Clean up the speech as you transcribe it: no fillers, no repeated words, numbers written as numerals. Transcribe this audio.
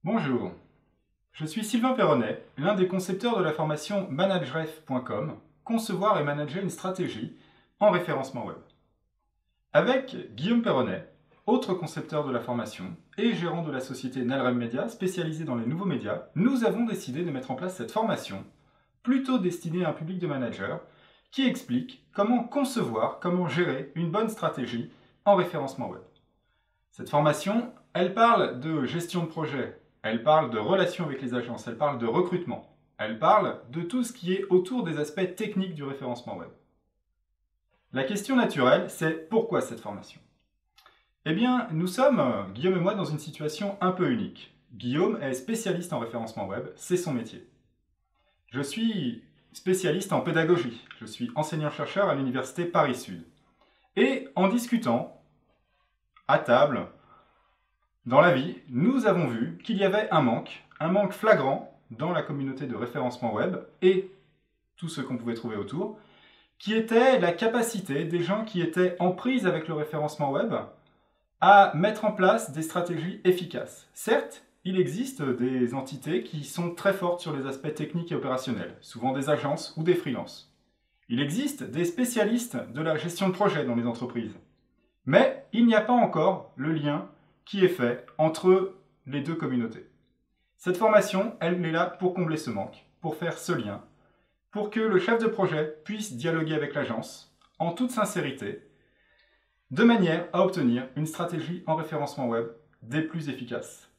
Bonjour, je suis Sylvain Perronnet, l'un des concepteurs de la formation manageref.com, concevoir et manager une stratégie en référencement web. Avec Guillaume Perronnet, autre concepteur de la formation et gérant de la société Nalrem Media spécialisée dans les nouveaux médias, nous avons décidé de mettre en place cette formation, plutôt destinée à un public de managers, qui explique comment concevoir, comment gérer une bonne stratégie en référencement web. Cette formation, elle parle de gestion de projet, elle parle de relations avec les agences, elle parle de recrutement, elle parle de tout ce qui est autour des aspects techniques du référencement web. La question naturelle, c'est pourquoi cette formation? Eh bien, nous sommes, Guillaume et moi, dans une situation un peu unique. Guillaume est spécialiste en référencement web, c'est son métier. Je suis spécialiste en pédagogie, je suis enseignant-chercheur à l'université Paris-Sud. Et en discutant, à table, dans la vie, nous avons vu qu'il y avait un manque flagrant dans la communauté de référencement web et tout ce qu'on pouvait trouver autour, qui était la capacité des gens qui étaient en prise avec le référencement web à mettre en place des stratégies efficaces. Certes, il existe des entités qui sont très fortes sur les aspects techniques et opérationnels, souvent des agences ou des freelances. Il existe des spécialistes de la gestion de projet dans les entreprises. Mais il n'y a pas encore le lien qui est fait entre les deux communautés. Cette formation, elle est là pour combler ce manque, pour faire ce lien, pour que le chef de projet puisse dialoguer avec l'agence en toute sincérité, de manière à obtenir une stratégie en référencement web des plus efficaces.